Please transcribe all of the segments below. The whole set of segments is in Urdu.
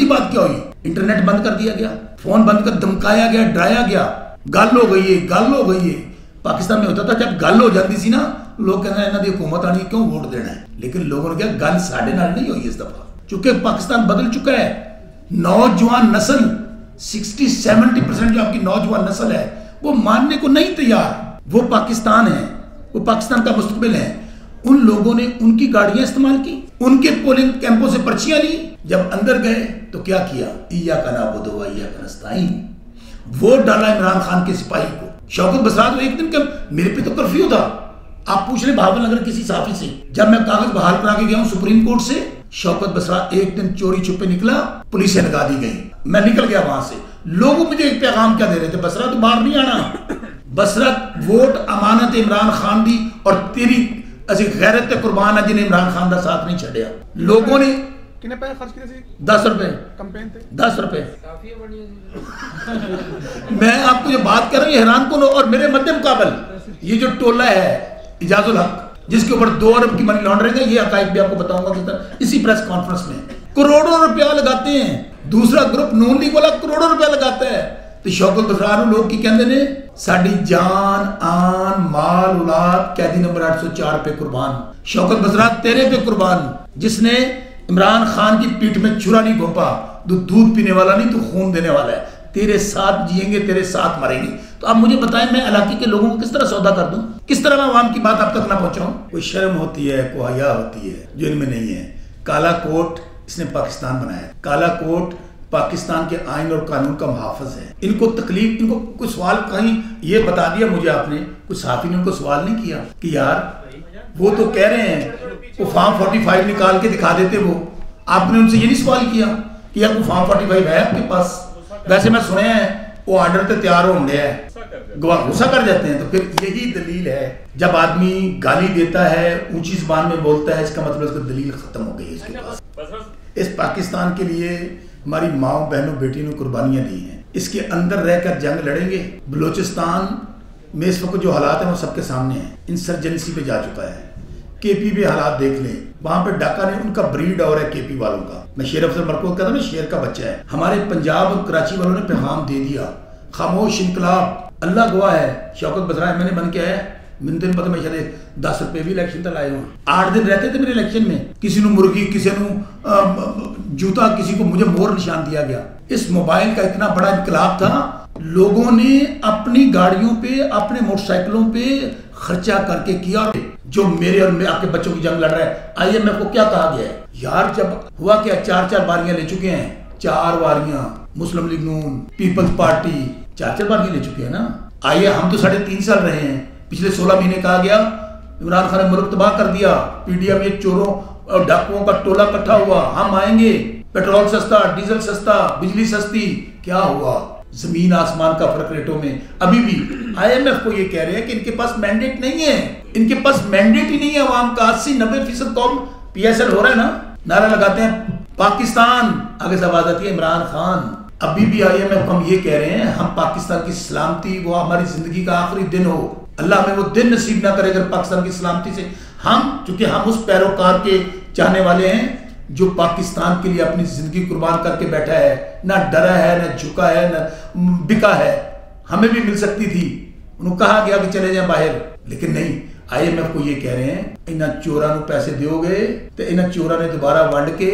اگلی بات کیا ہوئی؟ انٹرنیٹ بند کر دیا گیا، فون بند کر دھمکایا گیا، ڈرایا گیا، گل ہو گئی ہے، گل ہو گئی ہے۔ پاکستان میں ہوتا تھا جب گل ہو جاتی سی نا، لوگ کہتے ہیں انہوں نے حکومت آنی کیوں ووٹ دینا ہے، لیکن لوگوں نے کہا گل ساڑھے نال نہیں ہوئی اس دفعہ، چونکہ پاکستان بدل چکا ہے۔ نوجوان نسل 60-70% جو آپ کی نوجوان نسل ہے وہ ماننے کو نہیں تیار، وہ پاکستان ہے، وہ پاکستان کا مستقبل ہے۔ ان لوگوں نے ان کی گاڑیاں استعمال کی، ان کے پولنگ کیمپوں سے پرچیاں لی، جب اندر گئے تو کیا کیا؟ ایاک نعبد و ایاک نستعین، ووٹ ڈالا عمران خان کے سپاہی کو۔ شوکت بسرات ایک دن میرے پہ تو کرفیو تھا، آپ پوچھ لیں بہاول نگر کسی صحافی سے، جب میں کاغذ بحال کرا کے گیا ہوں سپریم کورٹ سے، شوکت بسرات ایک دن چوری چھپے نکلا، پولیسیں لگا دی گئی، میں نکل گیا وہاں سے۔ لوگوں مجھے ایک پیغام کیا دے رہے تھے؟ بسرات باہر نہیں آنا، بسرات ووٹ امانت عمران خان دی اور تیری اسی غیرت تے قربان ہے جنہیں عمران خان دا ساتھ نہیں چھڑیا۔ لوگوں نے کتنے پیسے خرچ کیے تھے؟ 10 روپے کمپین تھے، 10 روپے۔ میں آپ کو جو بات کر رہا ہوں یہ حیران کن ہو، اور میرے مد مقابل یہ جو ٹولہ ہے اعجاز الحق جس کے اوپر 2 ارب کی منی لانڈرنگ ہے، یہ حقائق بھی آپ کو بتاؤں گا کس طرح اسی پریس کانفرنس میں کروڑوں روپیہ لگاتے ہیں۔ دوسرا گروپ نون لیگ والا کروڑوں روپیہ لگاتا ہے، تو شوکت بسرات لوگ کی کہندے نے ساڈی جان آن مال اولاد قیدی نمبر 804 پہ قربان، شوکت بسرات تیرے پہ قربان، جس نے عمران خان کی پیٹھ میں چھرا نہیں گھونپا، تو دودھ پینے والا نہیں تو خون دینے والا ہے، تیرے ساتھ جئیں گے تیرے ساتھ مریں گے۔ تو آپ مجھے بتائیں میں علاقے کے لوگوں کو کس طرح سودا کر دوں، کس طرح میں عوام کی بات آپ تک نہ پہنچاؤں؟ کوئی شرم ہوتی ہے، کوئی حیا ہوتی ہے جو ان میں نہیں ہے۔ کالا کوٹ اس نے پاکستان بنایا، کالا کوٹ پاکستان کے آئین اور قانون کا محافظ ہے۔ ان کو تکلیف، ان کو کوئی سوال کہیں یہ بتا دیا مجھے آپ نے، کوئی صحافی نے ان کو سوال نہیں کیا کہ یار وہ تو کہہ رہے ہیں وہ فارم 45 نکال کے دکھا دیتے، وہ آپ نے ان سے یہ نہیں سوال کیا کہ یار وہ فارم 45 ہے آپ کے پاس؟ ویسے میں سنے ہیں وہ آرڈر تے تیار ہو گیا ہے، گواہ غصہ کر جاتے ہیں۔ تو پھر یہی دلیل ہے، جب آدمی گالی دیتا ہے، اونچی زبان میں بولتا ہے، اس کا مطلب اس کا دلیل ختم ہو گئی ہے اس کے پاس۔ اس پاکستان کے لیے ہماری ماؤں بہنوں بیٹیوں نے قربانیاں دی ہیں، اس کے اندر رہ کر جنگ لڑیں گے۔ بلوچستان میں اس وقت جو حالات ہیں وہ سب کے سامنے ہیں، انسرجنسی پہ جا چکا ہے۔ کے پی پہ حالات دیکھ لیں، وہاں پہ ڈاکہ نے ان کا بریڈ اور ہے کے پی والوں کا، میں شیر افضل مرکوز کہتا ہوں نا شیر کا بچہ ہے۔ ہمارے پنجاب اور کراچی والوں نے پیغام دے دیا، خاموش انقلاب، اللہ گواہ ہے۔ شوکت بسرات میں نے بن کے آیا، من دن پتہ میں شاید 10 روپے بھی الیکشن تک لائے ہوں، 8 دن رہتے تھے میرے الیکشن میں، کسی نے مرغی، کسی نے جوتا، کسی کو مجھے مور نشان دیا گیا۔ اس موبائل کا اتنا بڑا انقلاب تھا، لوگوں نے اپنی گاڑیوں پہ، اپنے موٹر سائیکلوں پہ خرچہ کر کے کیا، جو میرے اور آپ کے بچوں کی جنگ لڑ رہا ہے۔ آئی ایم ایف کو کیا کہا گیا ہے یار؟ جب ہوا کہ 4 باریاں لے چکے ہیں، 4 باریاں، مسلم لیگ نون، پیپلز پارٹی 4 باریاں لے چکے ہیں نا۔ آئیے ہم تو 3.5 سال رہے ہیں، پچھلے 16 مہینے کہا گیا عمران خان نے ملک تباہ کر دیا، پی ڈی ایم یہ چوروں اور ڈاکوؤں کا ٹولہ اکٹھا ہوا، ہم آئیں گے، پیٹرول سستا، ڈیزل سستا، بجلی سستی، کیا ہوا؟ زمین آسمان کا فرق ریٹوں میں۔ ابھی بھی آئی ایم ایف کو یہ کہہ رہے ہیں کہ ان کے پاس مینڈیٹ نہیں ہے، ان کے پاس مینڈیٹ ہی نہیں ہے عوام کا۔ 80-90% قوم پی ایس ایل ہو رہا ہے نا، نعرہ لگاتے ہیں پاکستان، آگے سے آواز آتی ہے عمران خان۔ ابھی بھی آئی ایم ایف کو ہم یہ کہہ رہے ہیں ہم پاکستان کی سلامتی، وہ ہماری زندگی کا آخری دن ہو، اللہ ہمیں وہ دن نصیب نہ کرے اگر پاکستان کی سلامتی سے ہم، چونکہ ہم اس پیروکار کے چاہنے والے ہیں جو پاکستان کے لیے اپنی زندگی قربان کر کے بیٹھا ہے، نہ ڈرا ہے، نہ جھکا ہے، نہ بکا ہے۔ ہمیں بھی مل سکتی تھی، انہوں کہا گیا کہ چلے جائیں باہر، لیکن نہیں۔ آئی ایم ایف کو یہ کہہ رہے ہیں انہاں چوراں نو پیسے دیو گے تو انہاں چوراں نے دوبارہ ونڈ کے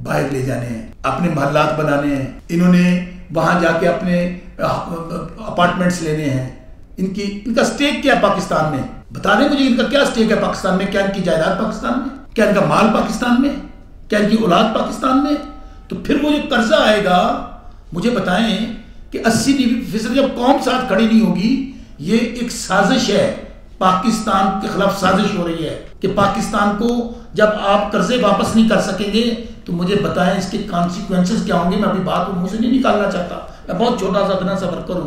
باہر لے جانے ہیں، اپنے محلات بنانے ہیں، انہوں نے وہاں جا کے اپنے اپارٹمنٹس لینے ہیں۔ ان کا سٹیک کیا ہے پاکستان میں؟ بتا دیں مجھے ان کا کیا سٹیک ہے پاکستان میں؟ کیا ان کی جائیداد پاکستان میں؟ کیا ان کا مال پاکستان میں؟ کیا ان کی اولاد پاکستان میں؟ تو پھر وہ جو قرضہ آئے گا، مجھے بتائیں کہ 80% جب قوم ساتھ کھڑی نہیں ہوگی، یہ ایک سازش ہے، پاکستان کے خلاف سازش ہو رہی ہے کہ پاکستان کو جب آپ قرضے واپس نہیں کر سکیں گے تو مجھے بتائیں اس کے کانسیکوینسز کیا ہوں گے۔ میں ابھی بات کو منہ سے نہیں نکالنا چاہتا، میں بہت چھوٹا سا اتنا سفر کروں۔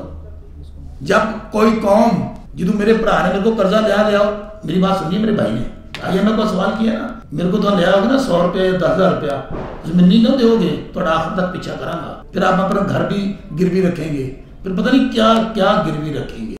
جب کوئی قوم، جدو میرے بھرا نے میرے کو قرضہ لیا ہو، میری بات سنیے میرے بھائی نے، آئی ایم ایف کو سوال کیا نا، میرے کو تو لیا ہوگا نا 100 روپے 10,000 روپیہ، زمینی نہ دو گے تو آخر تک پیچھا کروں گا، پھر آپ اپنا گھر بھی گروی رکھیں گے، پھر پتہ نہیں کیا کیا گروی رکھیں گے۔